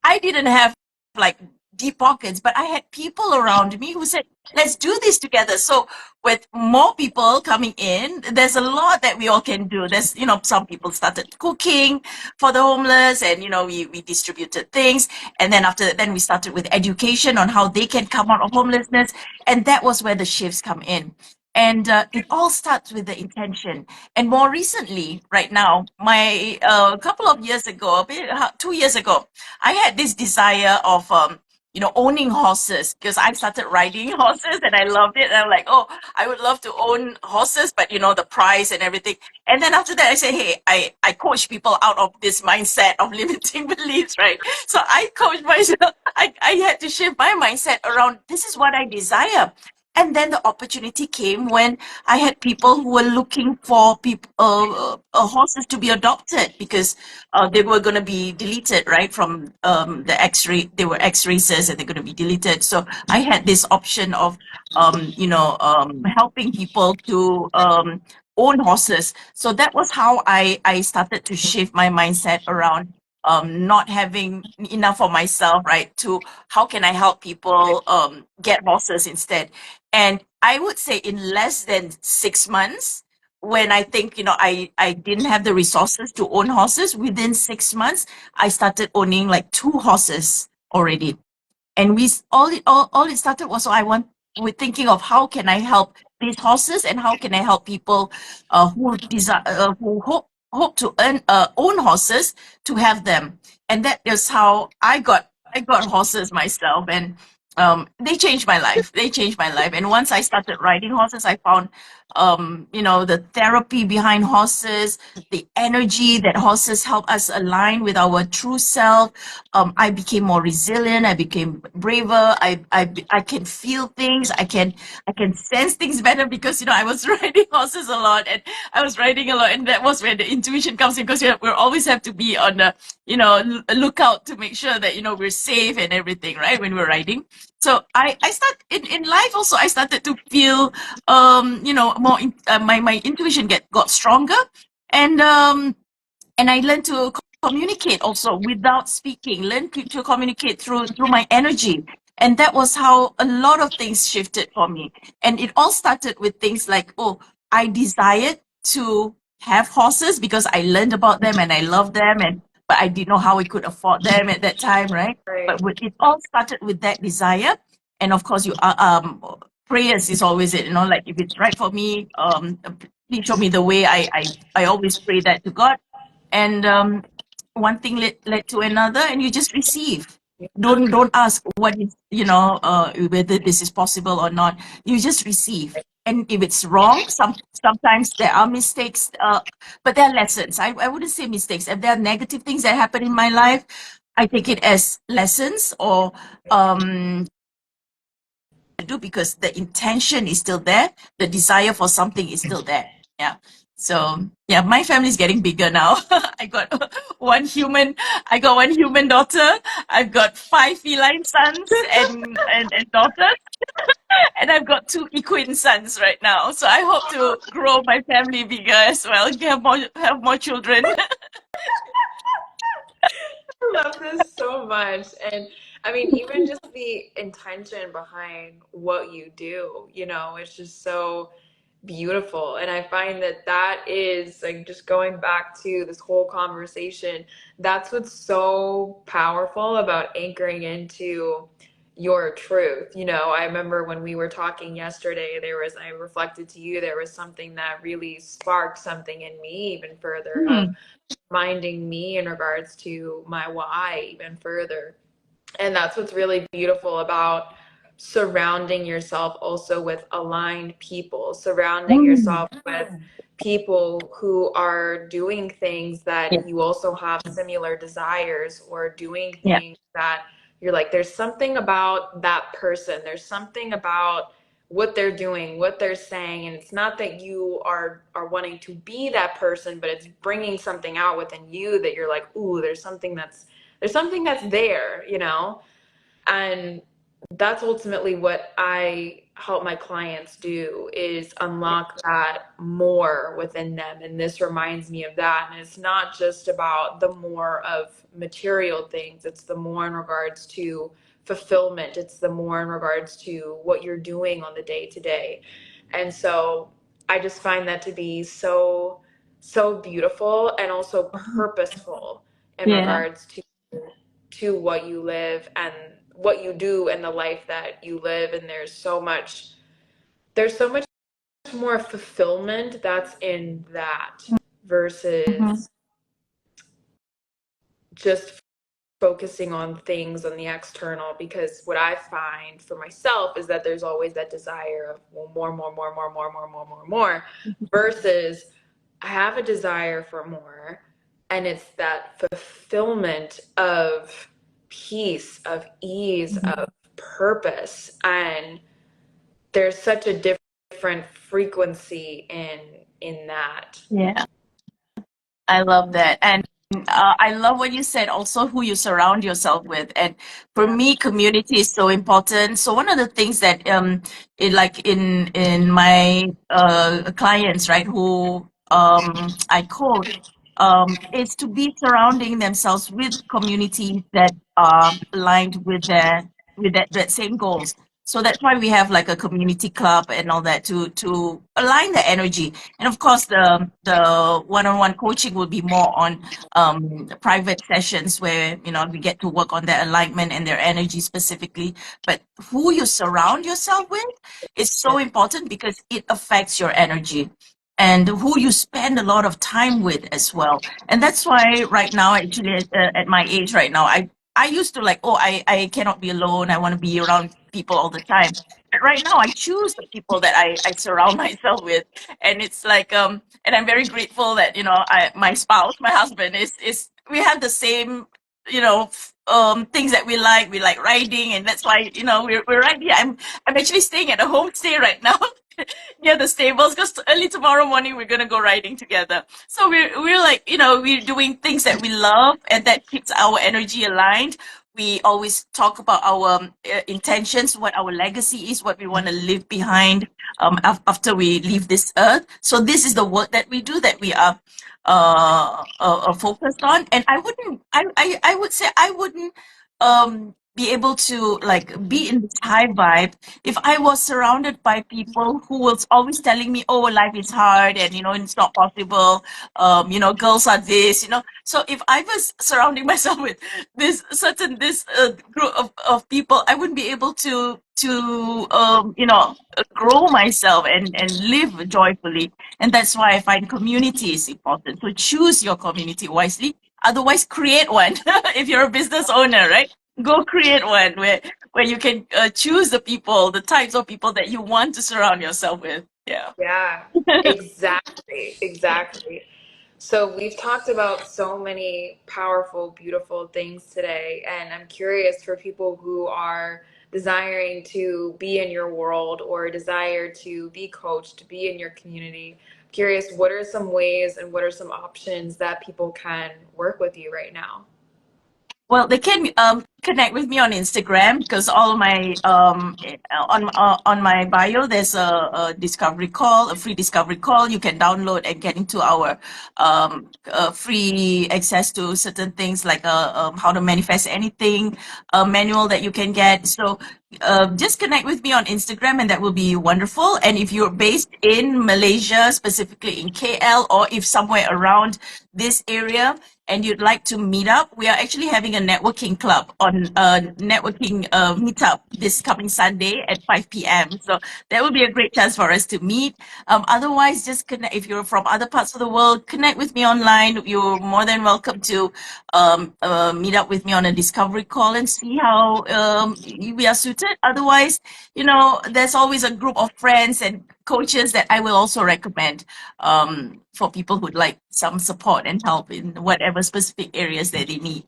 Speaker 2: I didn't have like deep pockets, but I had people around me who said, let's do this together. So with more people coming in, there's a lot that we all can do. There's, some people started cooking for the homeless, and, we distributed things. And then after that, then we started with education on how they can come out of homelessness. And that was where the shifts come in. And it all starts with the intention. And more recently, right now, my a couple of years ago, 2 years ago, I had this desire of owning horses, because I started riding horses and I loved it. And I'm like, oh, I would love to own horses, but the price and everything. And then after that, I say, hey, I coach people out of this mindset of limiting beliefs, right? So I coach myself. I had to shift my mindset around, this is what I desire. And then the opportunity came when I had people who were looking for horses to be adopted because they were going to be deleted, right, from the X-ray. They were X-racers and they're going to be deleted. So I had this option of, helping people to own horses. So that was how I started to shift my mindset around not having enough for myself, right, to how can I help people get horses instead. And I would say in less than 6 months, when I think, I didn't have the resources to own horses, within 6 months, I started owning like two horses already. And all it started was, so we're thinking of how can I help these horses and how can I help people who desire who hope to own horses to have them. And that is how I got horses myself. And they changed my life. They changed my life. And once I started riding horses, I found the therapy behind horses, the energy that horses help us align with our true self. I became more resilient. I became braver. I can feel things. I can sense things better because I was riding horses a lot, and I was riding a lot, and that was where the intuition comes in because we always have to be on the lookout to make sure that we're safe and everything, right, when we're riding. So I start in life also. I started to feel more my intuition got stronger, and I learned to communicate also without speaking. Learn to communicate through my energy, and that was how a lot of things shifted for me. And it all started with things like, oh, I desired to have horses because I learned about them and I loved them, and but I didn't know how I could afford them at that time, right? But
Speaker 1: Right.
Speaker 2: it all started with that desire, and of course, prayers is always it. Like if it's right for me, please show me the way. I always pray that to God, and one thing led to another, and you just receive. Don't ask what is, whether this is possible or not. You just receive. And if it's wrong, sometimes there are mistakes, but there are lessons. I wouldn't say mistakes. If there are negative things that happen in my life, I take it as lessons, or um do, because the intention is still there, the desire for something is still there. Yeah. So yeah, my family's getting bigger now. I got one human daughter. I've got five feline sons and daughters, and I've got two equine sons right now. So I hope to grow my family bigger as well, have more children.
Speaker 1: I love this so much. And I mean, even just the intention behind what you do, it's just so beautiful. And I find that that is like just going back to this whole conversation, that's what's so powerful about anchoring into your truth. I remember when we were talking yesterday, I reflected to you, there was something that really sparked something in me even further of
Speaker 2: Hmm.
Speaker 1: reminding me in regards to my why even further. And that's what's really beautiful about surrounding yourself also with aligned people, surrounding
Speaker 2: Mm.
Speaker 1: yourself with people who are doing things
Speaker 2: Yeah.
Speaker 1: that you also have similar desires, or doing
Speaker 2: Yeah.
Speaker 1: things that you're like, there's something about that person, there's something about what they're doing, what they're saying, and it's not that you are wanting to be that person, but it's bringing something out within you that you're like, ooh, there's something that's there. And that's ultimately what I help my clients do, is unlock that more within them. And this reminds me of that. And it's not just about the more of material things, it's the more in regards to fulfillment, it's the more in regards to what you're doing on the day to day. And so I just find that to be so, so beautiful and also purposeful in
Speaker 2: Yeah.
Speaker 1: regards to what you live and what you do and the life that you live. And there's so much more fulfillment that's in that
Speaker 2: Mhm.
Speaker 1: versus just focusing on things on the external. Because what I find for myself is that there's always that desire of, well, more, more, more, more, more, more, more, more, more, versus I have a desire for more, and it's that fulfillment of peace, of ease,
Speaker 2: Mhm.
Speaker 1: of purpose. And there's such a different frequency in that.
Speaker 2: Yeah, I love that. And I love what you said also who you surround yourself with. And for
Speaker 1: Yeah.
Speaker 2: me, community is so important. So one of the things that like in my clients, right, who I coach, is to be surrounding themselves with communities that are aligned with that same goals. So that's why we have like a community club and all that to align the energy. And of course, the one-on-one coaching will be more on private sessions where we get to work on their alignment and their energy specifically. But who you surround yourself with is so important because it affects your energy and who you spend a lot of time with as well. And that's why right now, actually, at my age right now, I used to like, oh, I cannot be alone. I want to be around people all the time. But right now, I choose the people that I surround myself with, and it's like and I'm very grateful that my spouse, my husband, is we have the same things that we like. We like riding, and that's why we're right here. I'm actually staying at a homestay right now. Near the stables because early tomorrow morning we're gonna go riding together. So we're like we're doing things that we love and that keeps our energy aligned. We always talk about our intentions, what our legacy is, what we want to leave behind after we leave this earth. So this is the work that we do that we are focused on. And I would say I wouldn't be able to like be in this high vibe if I was surrounded by people who was always telling me, "Oh, life is hard, and it's not possible. Girls are this." So if I was surrounding myself with this group of people, I wouldn't be able to grow myself and live joyfully. And that's why I find community is important. So choose your community wisely. Otherwise, create one. If you're a business owner, right? Go create one where you can choose the people, the types of people that you want to surround yourself with. Yeah.
Speaker 1: Yeah, exactly, exactly. So we've talked about so many powerful, beautiful things today, and I'm curious for people who are desiring to be in your world or desire to be coached, be in your community. Curious, what are some ways and what are some options that people can work with you right now?
Speaker 2: Well, they can connect with me on Instagram because all my on my bio there's a discovery call, a free discovery call you can download and get into our free access to certain things like how to manifest anything, a manual that you can get. So just connect with me on Instagram and that will be wonderful. And if you're based in Malaysia, specifically in KL, or if somewhere around this area, and you'd like to meet up, we are actually having a networking club on networking meetup this coming Sunday at 5 p.m. So that would be a great chance for us to meet. Otherwise, just connect. If you're from other parts of the world, connect with me online. You're more than welcome to meet up with me on a discovery call and see how we are suited. Otherwise, there's always a group of friends and coaches that I will also recommend for people who'd like some support and help in whatever specific areas that they need.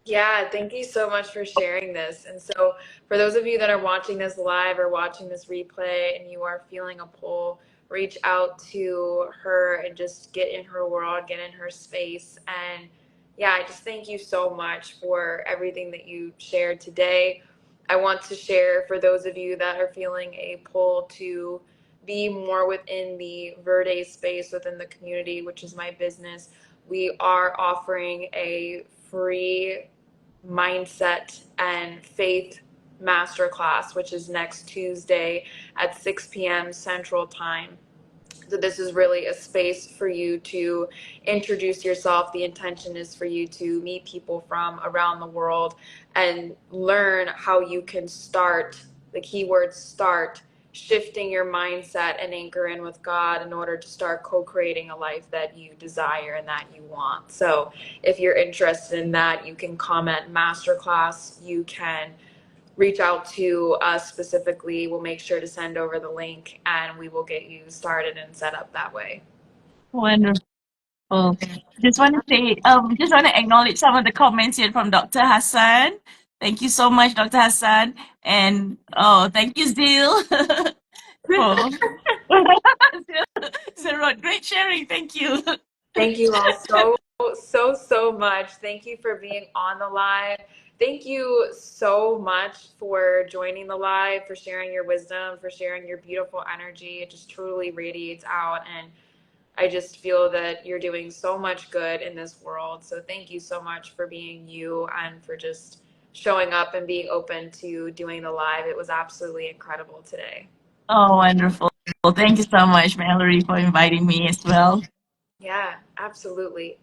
Speaker 1: Yeah, thank you so much for sharing this. And so, for those of you that are watching this live or watching this replay and you are feeling a pull, reach out to her and just get in her world, get in her space. And yeah, I just thank you so much for everything that you shared today. I want to share for those of you that are feeling a pull to be more within the Verde space within the community, which is my business. We are offering a free mindset and faith masterclass, which is next Tuesday at 6 p.m. Central Time. So this is really a space for you to introduce yourself. The intention is for you to meet people from around the world and learn how you can start, the keyword start, shifting your mindset and anchor in with God in order to start co-creating a life that you desire and that you want. So if you're interested in that, you can comment masterclass. You can reach out to us specifically. We'll make sure to send over the link and we will get you started and set up that way.
Speaker 2: Wonderful. Just want to acknowledge some of the comments here from Dr. Hassan. Thank you so much, Dr. Hassan. And oh, thank you, Zil. for Zil, great sharing. Thank you.
Speaker 1: Thank you all so much. Thank you for being on the live. Thank you so much for joining the live, for sharing your wisdom, for sharing your beautiful energy. It just truly radiates out. And I just feel that you're doing so much good in this world. So thank you so much for being you and for just showing up and being open to doing the live. It was absolutely incredible today.
Speaker 2: Oh, wonderful. Thank you so much, Mallory, for inviting me as well.
Speaker 1: Yeah, absolutely.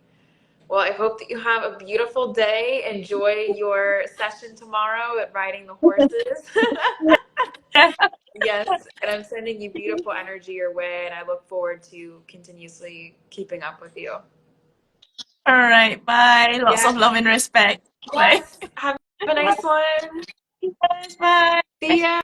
Speaker 1: Well, I hope that you have a beautiful day. Enjoy your session tomorrow at riding the horses. Yes, and I'm sending you beautiful energy your way, and I look forward to continuously keeping up with you.
Speaker 2: All right. Bye. Lots of
Speaker 1: Yes,
Speaker 2: love and respect. Bye.
Speaker 1: yes. Have a nice one.
Speaker 2: Yes, bye.
Speaker 1: See ya.